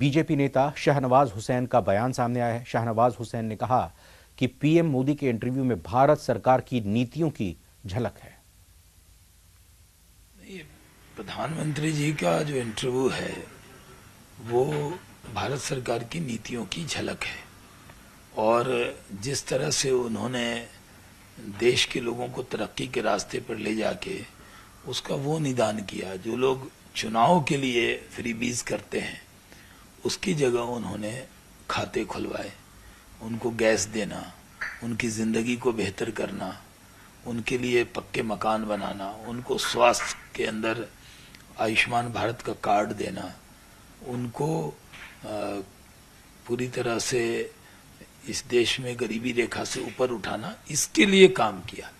BJP नेता शाहनवाज हुसैन का बयान सामने आया है। शाहनवाज हुसैन ने कहा कि पीएम मोदी के इंटरव्यू में भारत सरकार की नीतियों की झलक है। प्रधानमंत्री जी का जो इंटरव्यू है वो भारत सरकार की नीतियों की झलक है और जिस तरह से उन्होंने देश के लोगों को तरक्की के रास्ते पर ले जाके उसका वो निदान किया। जो लोग चुनाव के लिए फ्रीबीज करते हैं उसकी जगह उन्होंने खाते खुलवाए, उनको गैस देना, उनकी जिंदगी को बेहतर करना, उनके लिए पक्के मकान बनाना, उनको स्वास्थ्य के अंदर आयुष्मान भारत का कार्ड देना, उनको पूरी तरह से इस देश में गरीबी रेखा से ऊपर उठाना, इसके लिए काम किया।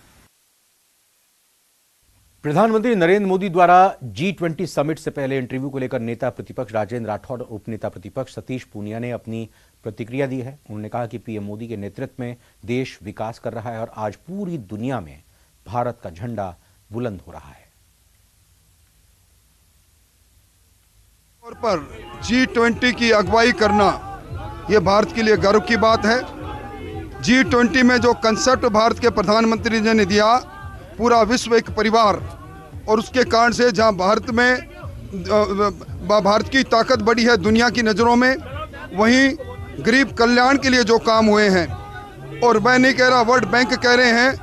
प्रधानमंत्री नरेंद्र मोदी द्वारा G20 समिट से पहले इंटरव्यू को लेकर नेता प्रतिपक्ष राजेंद्र राठौड़ और उपनेता प्रतिपक्ष सतीश पूनिया ने अपनी प्रतिक्रिया दी है। उन्होंने कहा कि पीएम मोदी के नेतृत्व में देश विकास कर रहा है और आज पूरी दुनिया में भारत का झंडा बुलंद हो रहा है। तौर पर G20 की अगुवाई करना यह भारत के लिए गर्व की बात है। G20 में जो कंसेप्ट भारत के प्रधानमंत्री जी ने दिया, पूरा विश्व एक परिवार, और उसके कारण से जहां भारत में भारत की ताकत बढ़ी है दुनिया की नज़रों में, वहीं गरीब कल्याण के लिए जो काम हुए हैं, और मैं नहीं कह रहा, वर्ल्ड बैंक कह रहे हैं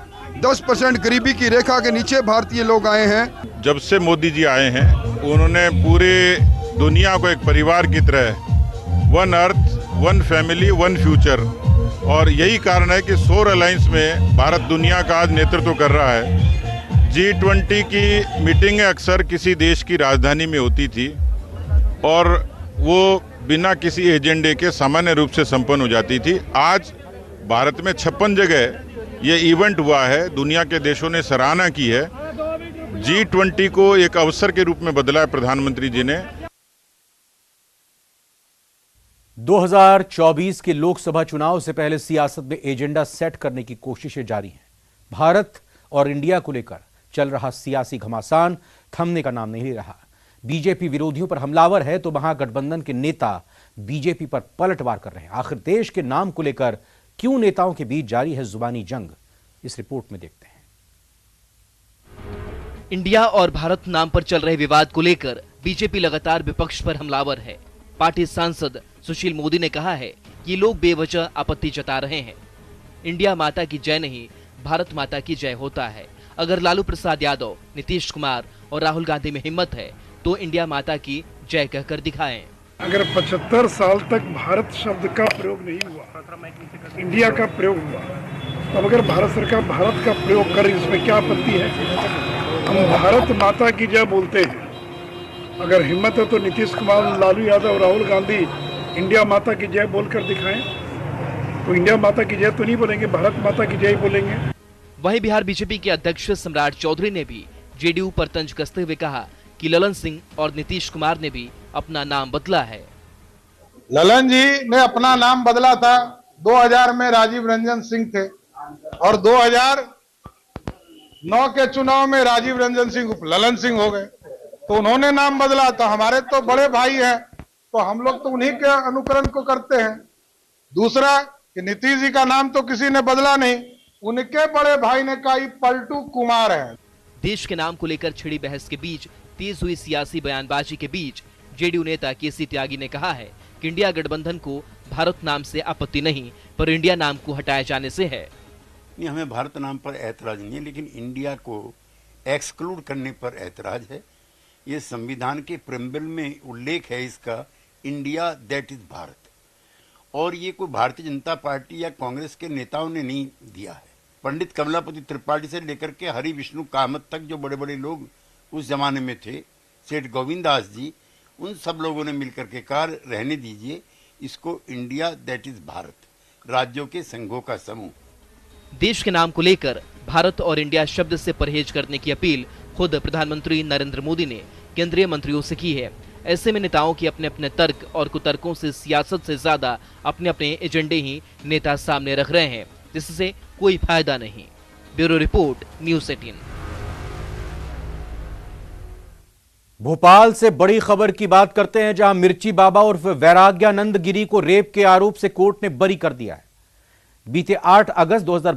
10% गरीबी की रेखा के नीचे भारतीय लोग आए हैं। जब से मोदी जी आए हैं उन्होंने पूरे दुनिया को एक परिवार की तरह, one earth one family one future, और यही कारण है कि सौर अलायंस में भारत दुनिया का आज नेतृत्व कर रहा है। G20 की मीटिंगें अक्सर किसी देश की राजधानी में होती थी और वो बिना किसी एजेंडे के सामान्य रूप से संपन्न हो जाती थी। आज भारत में 56 जगह ये इवेंट हुआ है, दुनिया के देशों ने सराहना की है। G20 को एक अवसर के रूप में बदला है प्रधानमंत्री जी ने। 2024 के लोकसभा चुनाव से पहले सियासत में एजेंडा सेट करने की कोशिशें जारी हैं। भारत और इंडिया को लेकर चल रहा सियासी घमासान थमने का नाम नहीं ले रहा। बीजेपी विरोधियों पर हमलावर है तो महागठबंधन के नेता बीजेपी पर पलटवार कर रहे हैं। आखिर देश के नाम को लेकर क्यों नेताओं के बीच जारी है जुबानी जंग, इस रिपोर्ट में देखते हैं। इंडिया और भारत नाम पर चल रहे विवाद को लेकर बीजेपी लगातार विपक्ष पर हमलावर है। पार्टी सांसद सुशील मोदी ने कहा है कि लोग बेवजह आपत्ति जता रहे हैं। इंडिया माता की जय नहीं, भारत माता की जय होता है। अगर लालू प्रसाद यादव, नीतीश कुमार और राहुल गांधी में हिम्मत है तो इंडिया माता की जय कहकर दिखाएं। अगर 75 साल तक भारत शब्द का प्रयोग नहीं हुआ, इंडिया का प्रयोग हुआ, तो अगर भारत सरकार भारत का प्रयोग करे, इसमें क्या आपत्ति है? हम भारत माता की जय बोलते हैं। अगर हिम्मत है तो नीतीश कुमार, लालू यादव, राहुल गांधी इंडिया माता की जय बोलकर दिखाएं। तो इंडिया माता की जय तो नहीं बोलेंगे, भारत माता की जय बोलेंगे। वहीं बिहार बीजेपी के अध्यक्ष सम्राट चौधरी ने भी जेडीयू पर तंज कसते हुए कहा कि ललन सिंह और नीतीश कुमार ने भी अपना नाम बदला है। ललन जी ने अपना नाम बदला था, 2000 में राजीव रंजन सिंह थे और 2009 के चुनाव में राजीव रंजन सिंह ललन सिंह हो गए, तो उन्होंने नाम बदला। तो हमारे तो बड़े भाई हैं, तो हम लोग तो उन्हीं के अनुकरण को करते हैं। दूसरा कि नीतीश जी का नाम तो किसी ने बदला नहीं, उनके बड़े भाई ने कहा पलटू कुमार है। देश के नाम को लेकर छिड़ी बहस के बीच तेज हुई सियासी बयानबाजी के बीच जेडीयू नेता केसी त्यागी ने कहा है कि इंडिया गठबंधन को भारत नाम से आपत्ति नहीं, पर इंडिया नाम को हटाए जाने से है। नहीं, हमें भारत नाम पर ऐतराज नहीं है, लेकिन इंडिया को एक्सक्लूड करने पर ऐतराज है। ये संविधान के प्रेम्बल में उल्लेख है इसका, इंडिया दैट इज भारत, और ये कोई भारतीय जनता पार्टी या कांग्रेस के नेताओं ने नहीं दिया है। पंडित कमलापति त्रिपाठी से लेकर के हरि विष्णु कामत तक जो बड़े बड़े लोग उस जमाने में थे, सेठ गोविंद दास जी, उन सब लोगों ने मिलकर के कहा रहने दीजिए इसको, इंडिया दैट इज भारत, राज्यों के संघों का समूह। देश के नाम को लेकर भारत और इंडिया शब्द से परहेज करने की अपील खुद प्रधानमंत्री नरेंद्र मोदी ने केंद्रीय मंत्रियों से की है। ऐसे में नेताओं के अपने अपने तर्क और कुतर्कों से सियासत से ज्यादा अपने अपने एजेंडे ही नेता सामने रख रहे हैं, जिससे कोई फायदा नहीं। Bureau report, news 18। भोपाल से बड़ी खबर की बात करते हैं, जहां मिर्ची बाबा उर्फ वैराग्यानंद गिरी को रेप के आरोप से कोर्ट ने बरी कर दिया है। बीते 8 अगस्त 2022